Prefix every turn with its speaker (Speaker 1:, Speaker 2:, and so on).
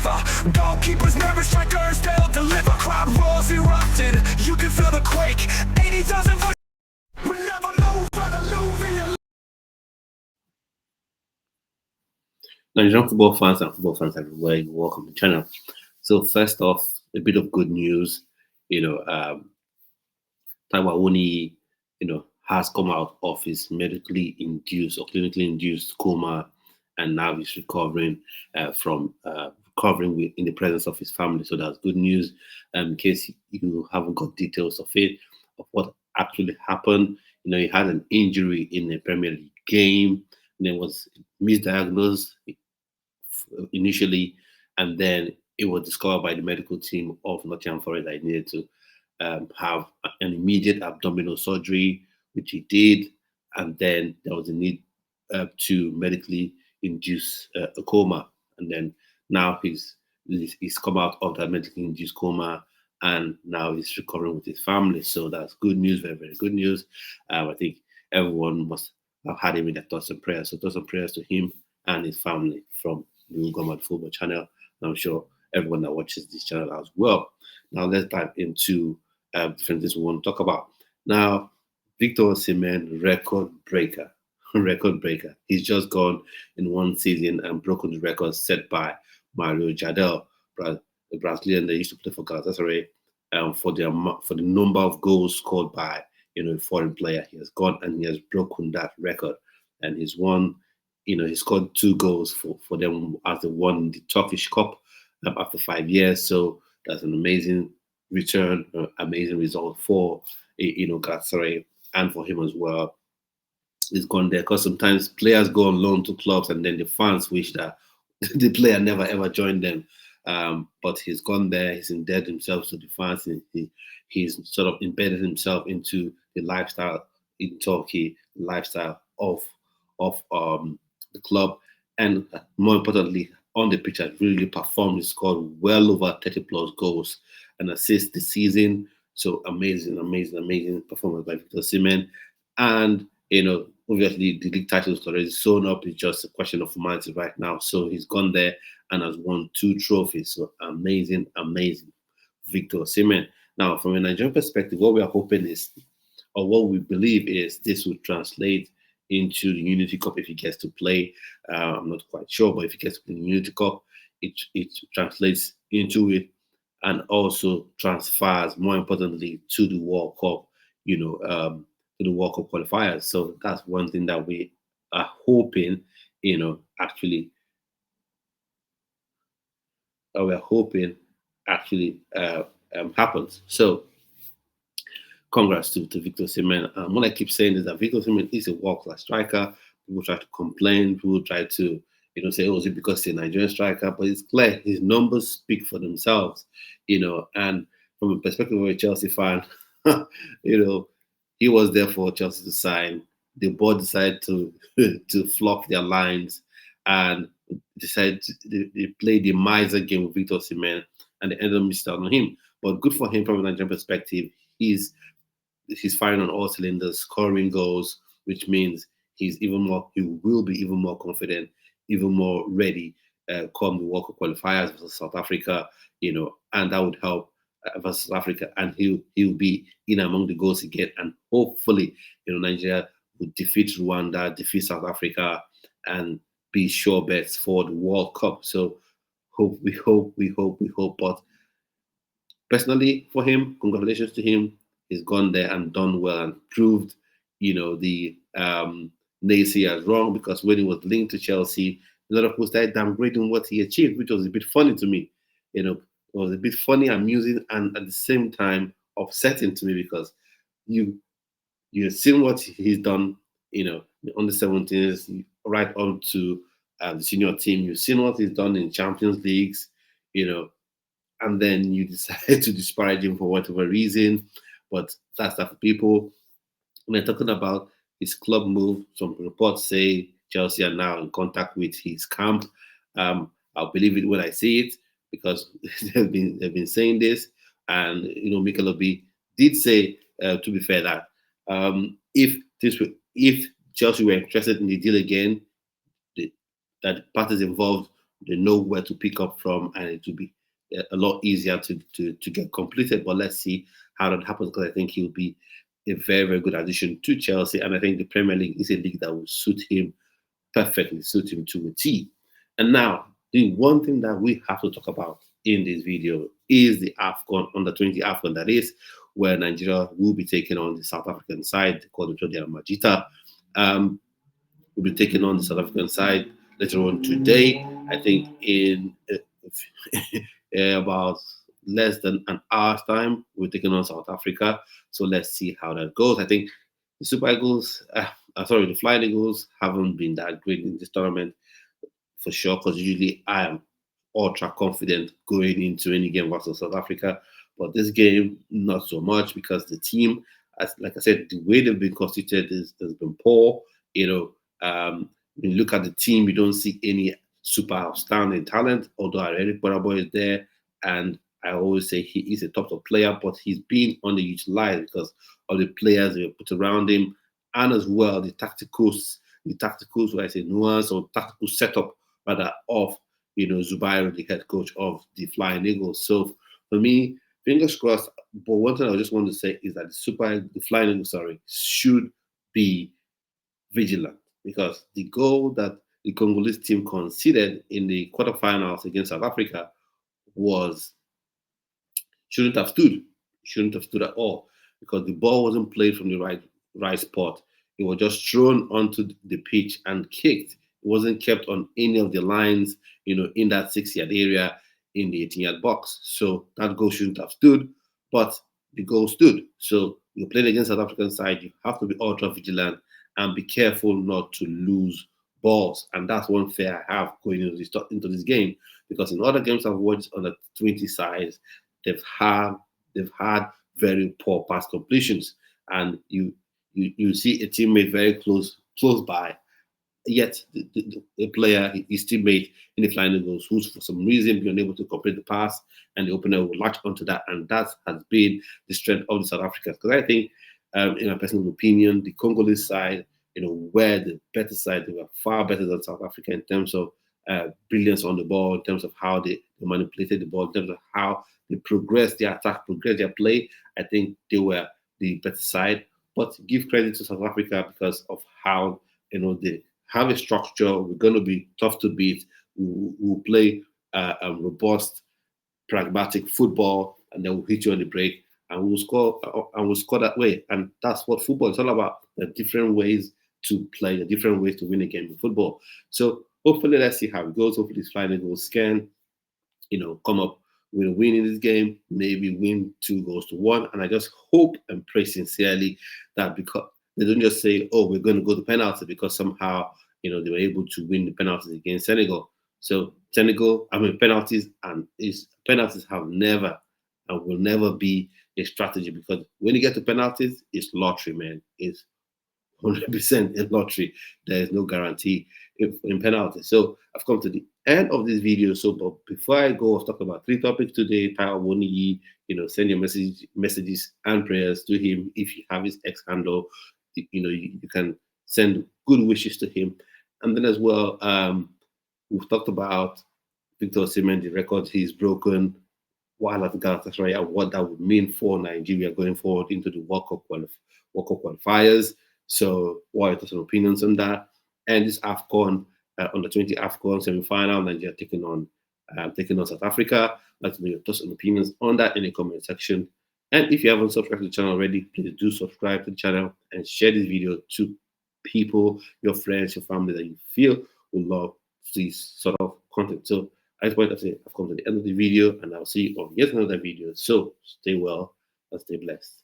Speaker 1: river. Goalkeepers, nervous strikers, they'll deliver. Crowd roars erupted, you can feel the quake. 80,000 voices, we never move, hallelujah.
Speaker 2: Nigerian football fans and football fans everywhere, welcome to the channel. So first off, a bit of good news. Taiwo Awoniyi, has come out of his medically induced or clinically induced coma, and now he's recovering from recovering in the presence of his family. So that's good news. In case you haven't got details of it, of what actually happened, he had an injury in a Premier League game, and it was misdiagnosed initially, and then it was discovered by the medical team of Nottingham Forest that he needed to have an immediate abdominal surgery, which he did, and then there was a need to medically induce a coma, and then now he's come out of that medically induced coma, and now he's recovering with his family. So that's good news, very, very good news. I think everyone must have had him in their thoughts and prayers. So thoughts and prayers to him and his family from the Ugama Football Channel. And I'm sure everyone that watches this channel as well. Now let's dive into different things we want to talk about. Now, Victor Osimhen, record breaker. He's just gone in one season and broken the record set by Mario Jardel, the Brazilian that used to play for Galatasaray, for the number of goals scored by a foreign player. He has gone and he has broken that record, and he's won. He scored 2 goals for them as they won the Turkish Cup after 5 years. So that's an amazing return, amazing result for Galatasaray and for him as well. He's gone there because sometimes players go on loan to clubs and then the fans wish that the player never ever joined them. But he's gone there. He's indebted himself to the fans. He's sort of embedded himself into the lifestyle in Turkey, lifestyle of the club, and more importantly, on the pitch, has really performed. He scored well over 30 plus goals and assists this season. So amazing performance by Victor Osimhen. And obviously the league title is already sewn up. It's just a question of formality right now. So he's gone there and has won 2 trophies. So amazing Victor Osimhen. Now, from a Nigerian perspective, what we are hoping is, or what we believe is, this will translate into the Unity Cup if he gets to play. I'm not quite sure, but if he gets to play the Unity Cup, it translates into it, and also transfers, more importantly, to the World Cup, to the World Cup qualifiers. So that's one thing that we are hoping, actually happens. So congrats to Victor Osimhen. What I keep saying is that Victor Osimhen is a world-class striker. People try to complain. People try to, say, "Oh, is it because he's a Nigerian striker?" But it's clear his numbers speak for themselves, And from a perspective of a Chelsea fan, he was there for Chelsea to sign. The board decided to flop their lines and decided they played the miser game with Victor Osimhen, and they ended up missing out on him. But good for him from a Nigerian perspective. He's firing on all cylinders, scoring goals, which means he will be even more confident, even more ready come the World Cup qualifiers versus South Africa, and that would help versus South Africa, and he'll be in among the goals he get, and hopefully, Nigeria would defeat Rwanda, defeat South Africa, and be sure bets for the World Cup. So we hope. But personally, for him, congratulations to him. He's gone there and done well and proved, the naysayers wrong, because when he was linked to Chelsea, a lot of people started downgrading what he achieved, which was a bit funny to me. It was a bit funny, amusing, and at the same time upsetting to me, because you've seen what he's done, on the 17s, right on to the senior team. You've seen what he's done in Champions Leagues, and then you decide to disparage him for whatever reason. But that's that for people. When they're talking about his club move, some reports say Chelsea are now in contact with his camp. I'll believe it when I see it, because they've been saying this, and Mikel Obi did say, to be fair, that if Chelsea were interested in the deal again, that parties involved they know where to pick up from, and it will be a lot easier to get completed. But let's see how that happens, because I think he'll be a very, very good addition to Chelsea, and I think the Premier League is a league that will suit him perfectly, suit him to a T. And now, the one thing that we have to talk about in this video is the AFCON, under 20 AFCON, that is, where Nigeria will be taking on the South African side, called the Amajita. Will be taking on the South African side later on today. I think in about less than an hour's time, we're taking on South Africa. So let's see how that goes. I think the Super Eagles, the Flying Eagles haven't been that great in this tournament for sure, because usually I am ultra confident going into any game versus South Africa. But this game, not so much, because the team, like I said, the way they've been constituted has been poor. When you look at the team, you don't see any super outstanding talent, although Eric Boy is there, and I always say he is a top player, but he's been underutilized because of the players they put around him, and as well the tacticals, where I say nuance or tactical setup rather of Zubairu, the head coach of the Flying Eagles. So for me, fingers crossed. But one thing I just want to say is that the Flying Eagles, should be vigilant, because the goal that the Congolese team conceded in the quarterfinals against South Africa shouldn't have stood at all, because the ball wasn't played from the right spot. It was just thrown onto the pitch and kicked. It wasn't kept on any of the lines, in that 6-yard area in the 18-yard box. So that goal shouldn't have stood, but the goal stood. So you're playing against South African side, you have to be ultra vigilant and be careful not to lose balls. And that's one fear I have going into this game, because in other games I've watched on the 20 sides, they've had very poor pass completions, and you see a teammate very close by, yet the player, his teammate in the Flying Eagles, who's for some reason been unable to complete the pass, and the opener will latch onto that, and that has been the strength of the South Africans. Because I think, in my personal opinion, the Congolese side, were the better side. They were far better than South Africa in terms of brilliance on the ball, in terms of how they manipulated the ball, in terms of how they progressed their attack, progressed their play. I think they were the better side. But give credit to South Africa because of how they have a structure. We're going to be tough to beat. We'll play a robust, pragmatic football, and then we'll hit you on the break, and we'll score that way. And that's what football is all about: the different ways to play, the different ways to win a game of football. So hopefully, let's see how it goes. Hopefully, this Flying Eagles can, come up with a win in this game, maybe win 2-1. And I just hope and pray sincerely that, because they don't just say, "Oh, we're going to go to penalty," because somehow they were able to win the penalties against Senegal. So penalties have never and will never be a strategy, because when you get to penalties, it's lottery, man. It's 100% a lottery. There is no guarantee in penalties. So I've come to the end of this video. So, but before I go, I've talked about 3 topics today. Taiwo Woniyi, send your messages and prayers to him. If you have his X handle, you can send good wishes to him. And then as well, we've talked about Victor Osimhen, the record he's broken while at Galatasaray, and what that would mean for Nigeria going forward into the World Cup qualifiers. So what are your thoughts and opinions on that? And this AFCON, under 20 AFCON semi-final, Nigeria taking on South Africa. I'd like to know your thoughts and opinions on that in the comment section. And if you haven't subscribed to the channel already, please do subscribe to the channel and share this video to people, your friends, your family that you feel would love this sort of content. So at this point, I've come to the end of the video, and I'll see you on yet another video. So stay well and stay blessed.